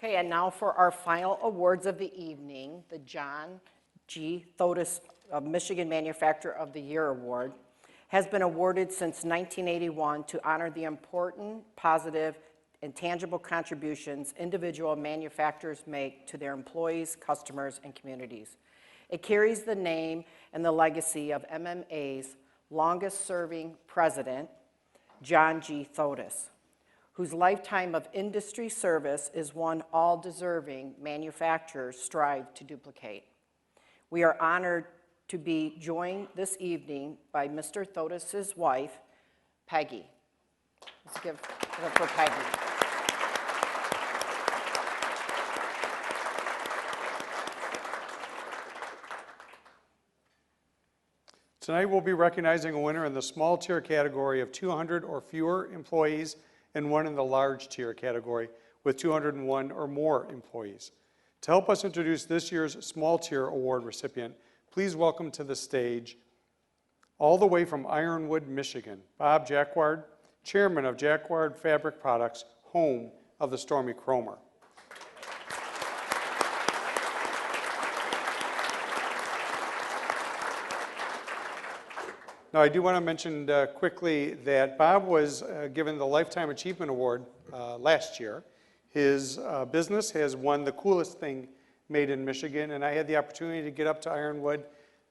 Okay, and now for our final awards of the evening, the John G. Thodis Michigan Manufacturer of the Year Award has been awarded since 1981 to honor the important, positive, and tangible contributions individual manufacturers make to their employees, customers, and communities. It carries the name and the legacy of MMA's longest-serving president, John G. Thodis, whose lifetime of industry service is one all deserving manufacturers strive to duplicate. We are honored to be joined this evening by Mr. Thodis' wife, Peggy. Let's give it up for Peggy. Tonight we'll be recognizing a winner in the small tier category of 200 or fewer employees and one in the large tier category with 201 or more employees. To help us introduce this year's small tier award recipient, please welcome to the stage, all the way from Ironwood, Michigan, Bob Jacquard, chairman of Jacquard Fabric Products, home of the Stormy Cromer. Now, I do want to mention quickly that Bob was given the Lifetime Achievement Award last year. His business has won the Coolest Thing Made in Michigan, and I had the opportunity to get up to Ironwood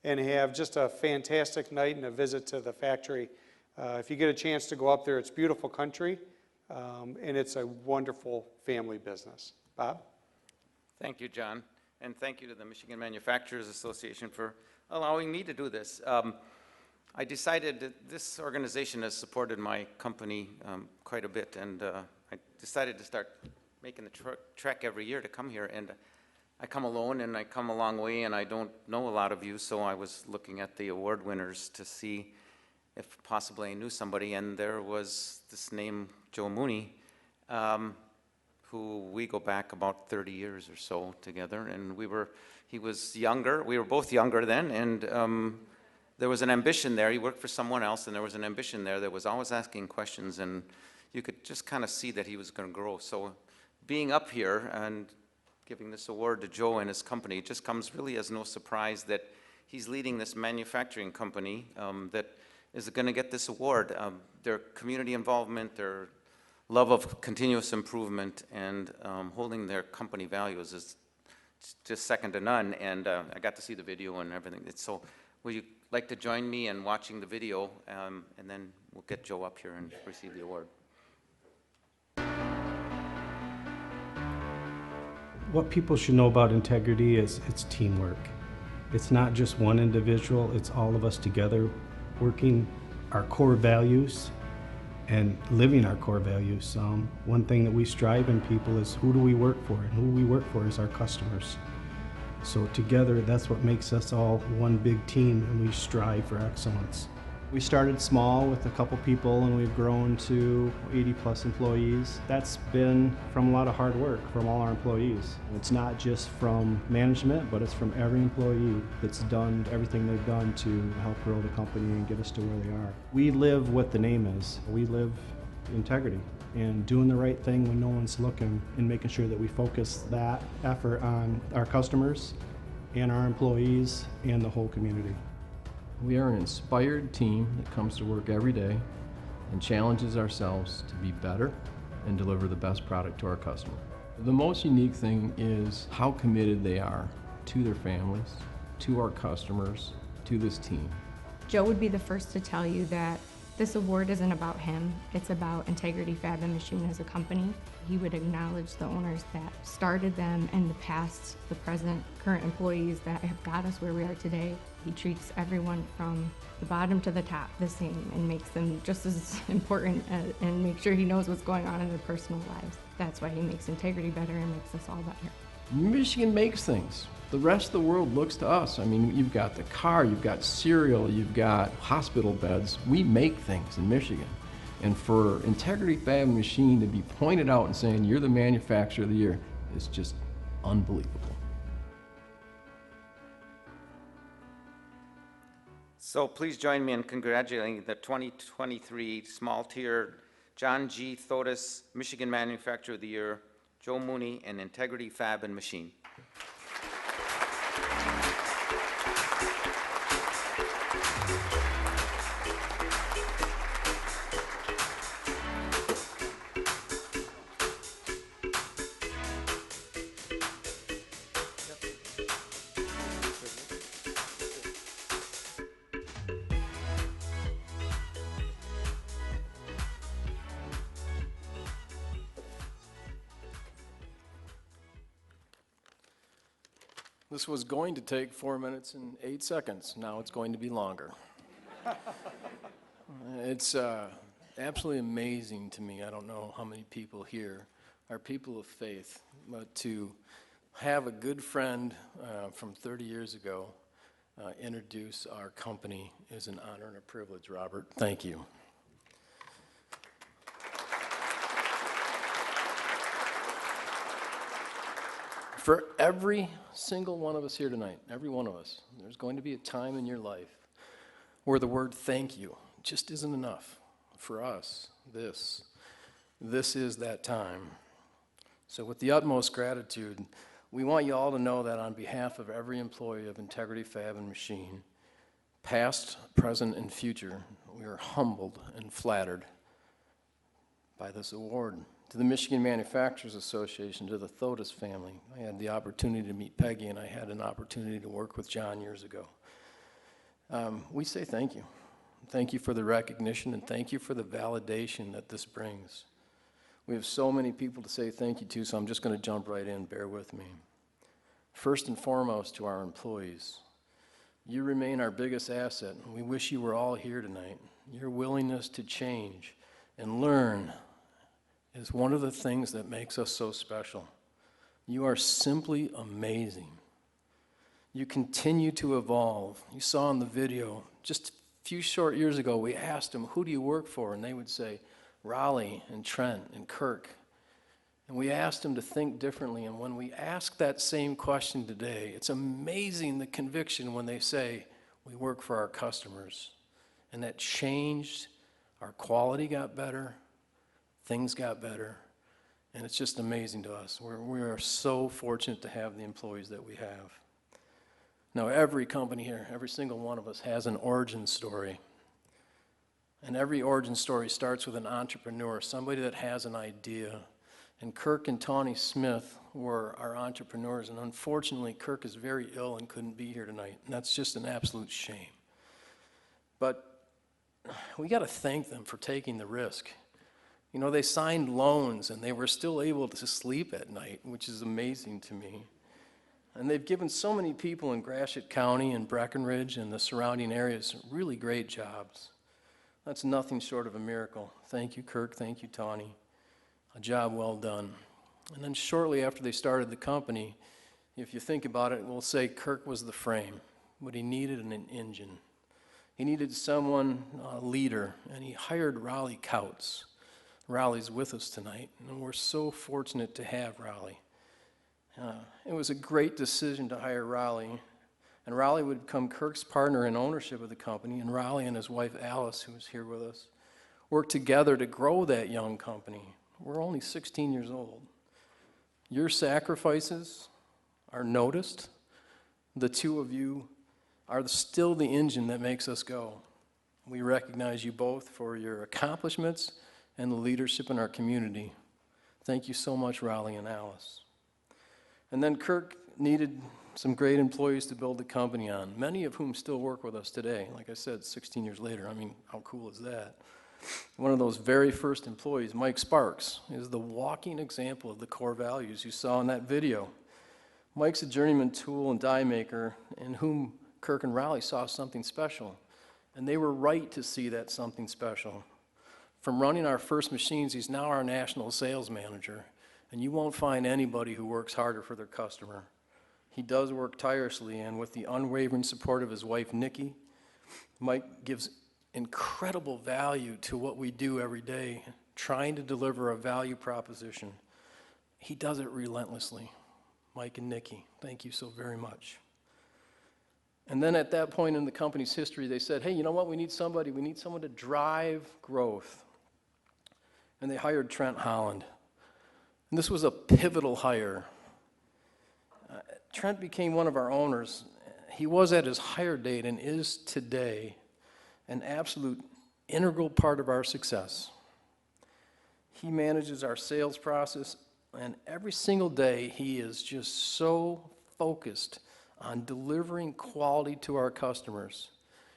and have just a fantastic night and a visit to the factory. If you get a chance to go up there, it's beautiful country, and it's a wonderful family business. Bob? Thank you, John, and thank you to the Michigan Manufacturers Association for allowing me to do this. I decided that this organization has supported my company quite a bit, and I decided to start making the trek every year to come here. And I come alone, and I come a long way, and I don't know a lot of you, so I was looking at the award winners to see if possibly I knew somebody, and there was this name, Joe Mooney, who we go back about 30 years or so together, and he was younger, we were both younger then, and there was an ambition there. He worked for someone else, and there was an ambition there that was always asking questions, and you could just kind of see that he was going to grow. So being up here and giving this award to Joe and his company, it just comes really as no surprise that he's leading this manufacturing company that is going to get this award. Their community involvement, their love of continuous improvement, and holding their company values is just second to none, and I got to see the video and everything. Will you like to join me in watching the video, and then we'll get Joe up here and receive the award. What people should know about integrity is it's teamwork. It's not just one individual, it's all of us together working our core values and living our core values. One thing that we strive in people is who do we work for, and who we work for is our customers. So together, that's what makes us all one big team, and we strive for excellence. We started small with a couple people, and we've grown to 80+ employees. That's been from a lot of hard work from all our employees. It's not just from management, but it's from every employee that's done everything they've done to help grow the company and get us to where they are. We live what the name is. We live integrity and doing the right thing when no one's looking, and making sure that we focus that effort on our customers and our employees and the whole community. We are an inspired team that comes to work every day and challenges ourselves to be better and deliver the best product to our customer. The most unique thing is how committed they are to their families, to our customers, to this team. Joe would be the first to tell you that this award isn't about him, it's about Integrity Fab Machine as a company. He would acknowledge the owners that started them, and the past, the present, current employees that have got us where we are today. He treats everyone from the bottom to the top the same and makes them just as important and make sure he knows what's going on in their personal lives. That's why he makes integrity better and makes us all better. Michigan makes things. The rest of the world looks to us. I mean, you've got the car, you've got cereal, you've got hospital beds. We make things in Michigan. And for Integrity Fab Machine to be pointed out and saying, you're the manufacturer of the year, is just unbelievable. So please join me in congratulating the 2023 Small Tier John G. Thodis Michigan Manufacturer of the Year, Joe Mooney, and Integrity Fab and Machine. This was going to take 4 minutes and 8 seconds. Now it's going to be longer. It's absolutely amazing to me. I don't know how many people here are people of faith, but to have a good friend from 30 years ago introduce our company is an honor and a privilege, Robert. Thank you. For every single one of us here tonight, every one of us, there's going to be a time in your life where the word thank you just isn't enough. For us, this is that time. So with the utmost gratitude, we want you all to know that on behalf of every employee of Integrity Fab and Machine, past, present, and future, we are humbled and flattered by this award. To the Michigan Manufacturers Association, to the Thodis family. I had the opportunity to meet Peggy, and I had an opportunity to work with John years ago. We say thank you. Thank you for the recognition, and thank you for the validation that this brings. We have so many people to say thank you to, so I'm just going to jump right in. Bear with me. First and foremost, to our employees. You remain our biggest asset, and we wish you were all here tonight. Your willingness to change and learn is one of the things that makes us so special. You are simply amazing. You continue to evolve. You saw in the video, just a few short years ago, we asked them, who do you work for? And they would say, Raleigh and Trent and Kirk. And we asked them to think differently. And when we ask that same question today, it's amazing the conviction when they say, we work for our customers. And that changed. Our quality got better. Things got better, and it's just amazing to us. We are so fortunate to have the employees that we have. Now, every company here, every single one of us has an origin story. And every origin story starts with an entrepreneur, somebody that has an idea. And Kirk and Tawny Smith were our entrepreneurs, and unfortunately, Kirk is very ill and couldn't be here tonight, and that's just an absolute shame. But we got to thank them for taking the risk. You know, they signed loans and they were still able to sleep at night, which is amazing to me. And they've given so many people in Gratiot County and Breckenridge and the surrounding areas really great jobs. That's nothing short of a miracle. Thank you, Kirk. Thank you, Tawny. A job well done. And then shortly after they started the company, if you think about it, we'll say Kirk was the frame, but he needed an engine. He needed someone, a leader, and he hired Raleigh Couts. Raleigh's with us tonight, and we're so fortunate to have Raleigh. It was a great decision to hire Raleigh, and Raleigh would become Kirk's partner in ownership of the company, and Raleigh and his wife Alice, who's here with us, worked together to grow that young company. We're only 16 years old. Your sacrifices are noticed. The two of you are still the engine that makes us go. We recognize you both for your accomplishments and the leadership in our community. Thank you so much, Raleigh and Alice. And then Kirk needed some great employees to build the company on, many of whom still work with us today. Like I said, 16 years later, I mean, how cool is that? One of those very first employees, Mike Sparks, is the walking example of the core values you saw in that video. Mike's a journeyman tool and die maker in whom Kirk and Raleigh saw something special, and they were right to see that something special. From running our first machines, he's now our national sales manager, and you won't find anybody who works harder for their customer. He does work tirelessly, and with the unwavering support of his wife, Nikki, Mike gives incredible value to what we do every day, trying to deliver a value proposition. He does it relentlessly. Mike and Nikki, thank you so very much. And then at that point in the company's history, they said, hey, you know what, we need someone to drive growth. And they hired Trent Holland. And this was a pivotal hire. Trent became one of our owners. He was at his hire date and is today an absolute integral part of our success. He manages our sales process, and every single day he is just so focused on delivering quality to our customers.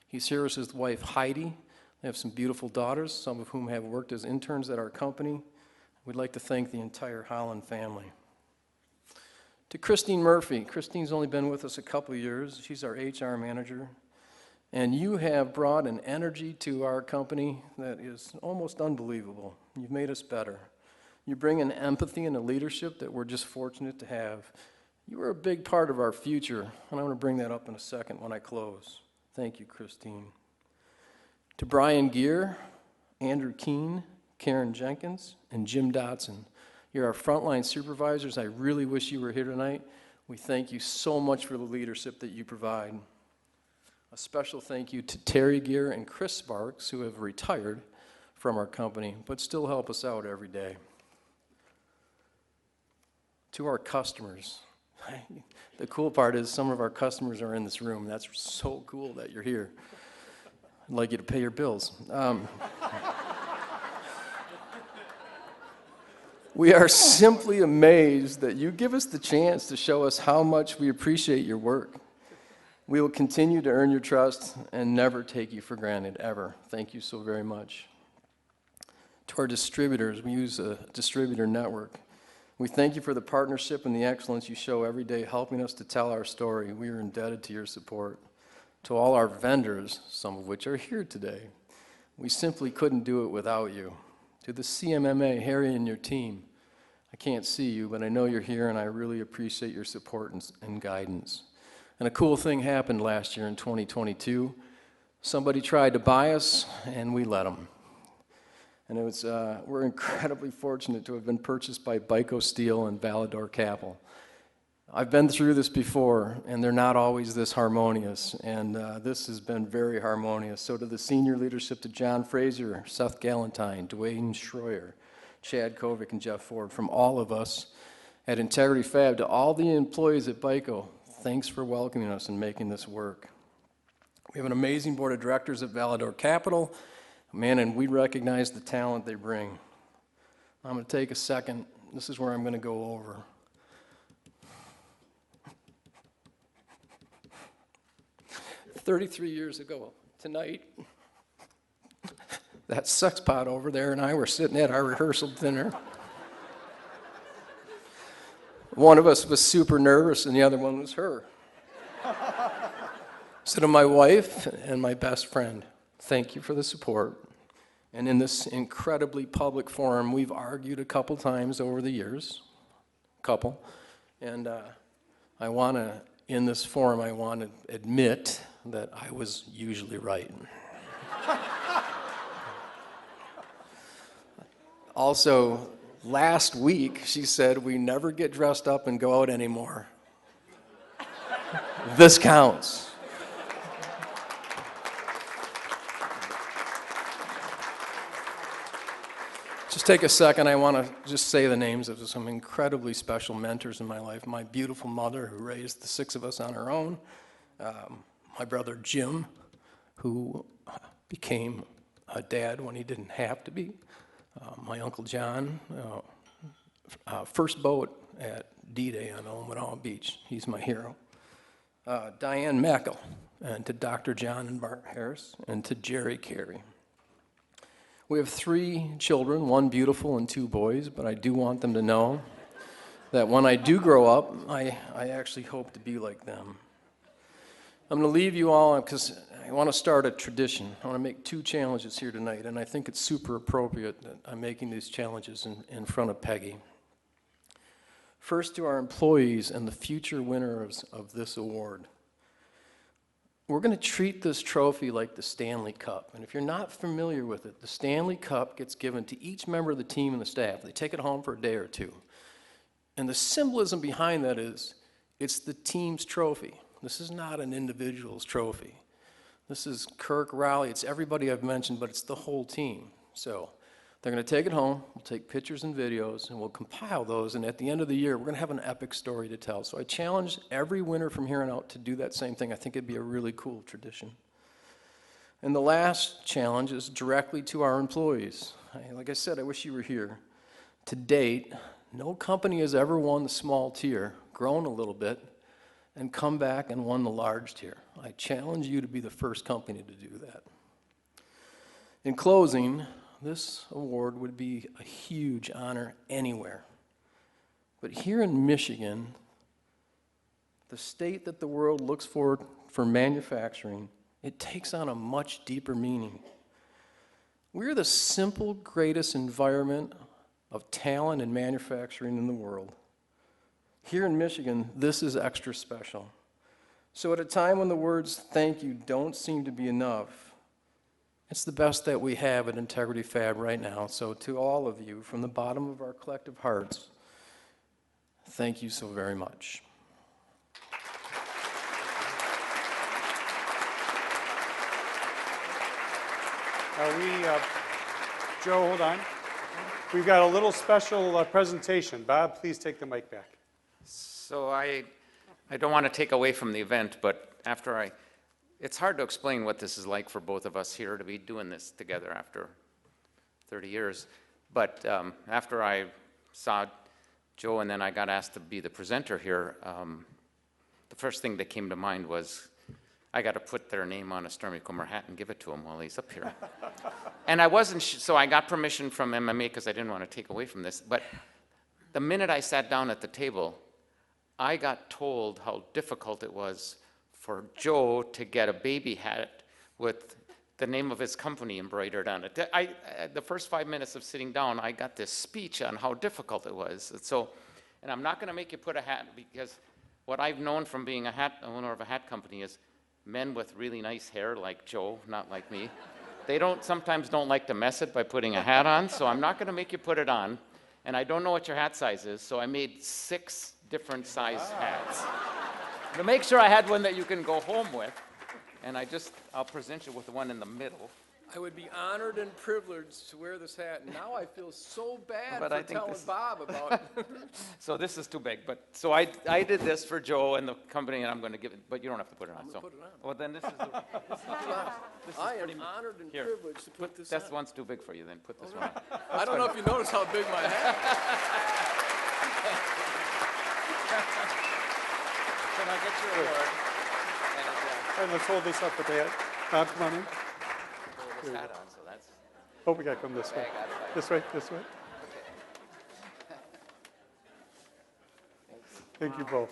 He's here with his wife Heidi. They have some beautiful daughters, some of whom have worked as interns at our company. We'd like to thank the entire Holland family. To Christine Murphy. Christine's only been with us a couple years. She's our HR manager. And you have brought an energy to our company that is almost unbelievable. You've made us better. You bring an empathy and a leadership that we're just fortunate to have. You are a big part of our future, and I'm going to bring that up in a second when I close. Thank you, Christine. To Brian Gear, Andrew Keene, Karen Jenkins, and Jim Dotson. You're our frontline supervisors. I really wish you were here tonight. We thank you so much for the leadership that you provide. A special thank you to Terry Gear and Chris Sparks, who have retired from our company, but still help us out every day. To our customers. The cool part is some of our customers are in this room. That's so cool that you're here. I'd like you to pay your bills. We are simply amazed that you give us the chance to show us how much we appreciate your work. We will continue to earn your trust and never take you for granted, ever. Thank you so very much. To our distributors, we use a distributor network. We thank you for the partnership and the excellence you show every day, helping us to tell our story. We are indebted to your support. To all our vendors, some of which are here today, we simply couldn't do it without you. To the CMMA, Harry and your team, I can't see you, but I know you're here, and I really appreciate your support and guidance. And a cool thing happened last year in 2022. Somebody tried to buy us, and we let them. And it was, we're incredibly fortunate to have been purchased by Bico Steel and Valador Capital. I've been through this before, and they're not always this harmonious, and this has been very harmonious. So to the senior leadership, to John Fraser, Seth Galentine, Dwayne Schroyer, Chad Kovic, and Jeff Ford, from all of us at Integrity Fab, to all the employees at Bico, thanks for welcoming us and making this work. We have an amazing board of directors at Valador Capital, man, and we recognize the talent they bring. I'm going to take a second. This is where I'm going to go over. "33 years ago tonight, that sexpot over there and I were sitting at our rehearsal dinner. One of us was super nervous and the other one was her. So to my wife and my best friend, thank you for the support. And in this incredibly public forum, we've argued a couple times over the years, and I want to, in this forum, I want to admit that I was usually right. Also, last week, she said we never get dressed up and go out anymore. This counts. Just take a second. I want to just say the names of some incredibly special mentors in my life. My beautiful mother, who raised the 6 of us on her own. My brother Jim, who became a dad when he didn't have to be. My Uncle John, first boat at D-Day on Omaha Beach. He's my hero. Diane Mackel, and to Dr. John and Bart Harris, and to Jerry Carey. We have 3 children, 1 beautiful and 2 boys, but I do want them to know that when I do grow up, I actually hope to be like them. I'm going to leave you all because I want to start a tradition. I want to make 2 challenges here tonight, and I think it's super appropriate that I'm making these challenges in front of Peggy. First, to our employees and the future winners of this award. We're going to treat this trophy like the Stanley Cup. And if you're not familiar with it, the Stanley Cup gets given to each member of the team and the staff. They take it home for a day or 2. And the symbolism behind that is it's the team's trophy. This is not an individual's trophy. This is Kirk, Raleigh, it's everybody I've mentioned, but it's the whole team. So They're going to take it home, we'll take pictures and videos, and we'll compile those, and at the end of the year, we're going to have an epic story to tell. So I challenge every winner from here on out to do that same thing. I think it'd be a really cool tradition. And the last challenge is directly to our employees. Like I said, I wish you were here. To date, no company has ever won the small tier, grown a little bit, and come back and won the large tier. I challenge you to be the first company to do that. In closing, this award would be a huge honor anywhere. But here in Michigan, the state that the world looks for manufacturing, it takes on a much deeper meaning. We're the simple, greatest environment of talent and manufacturing in the world. Here in Michigan, this is extra special. So at a time when the words thank you don't seem to be enough, it's the best that we have at Integrity Fab right now. So to all of you, from the bottom of our collective hearts, thank you so very much. Joe, hold on. We've got a little special presentation. Bob, please take the mic back. So I don't want to take away from the event, but it's hard to explain what this is like for both of us here to be doing this together after 30 years. But after I saw Joe and then I got asked to be the presenter here, the first thing that came to mind was I got to put their name on a Stormy Kummer hat and give it to him while he's up here. And I wasn't, so I got permission from MMA because I didn't want to take away from this. But the minute I sat down at the table, I got told how difficult it was for Joe to get a baby hat with the name of his company embroidered on it. The first 5 minutes of sitting down, I got this speech on how difficult it was. And I'm not going to make you put a hat, because what I've known from being an owner of a hat company is men with really nice hair like Joe, not like me, they sometimes don't like to mess it by putting a hat on, so I'm not going to make you put it on. And I don't know what your hat size is, so I made 6 different size hats to make sure I had one that you can go home with. And I'll present you with the one in the middle. I would be honored and privileged to wear this hat. Now I feel so bad But for I think telling this- Bob about it. So this is too big, so I did this for Joe and the company, and I'm going to give it, but you don't have to put it on. I'm gonna put it on. Well, then this is I am pretty- honored and Here. privileged to put this This on. one's too big for you, then put this one on. I don't know if you noticed how big my hat is. Can I get your award? And let's hold this up with the hat. Bob, come on in. This hat on, so that's. Oh, we got to come this way. This way, this way. Thank you both.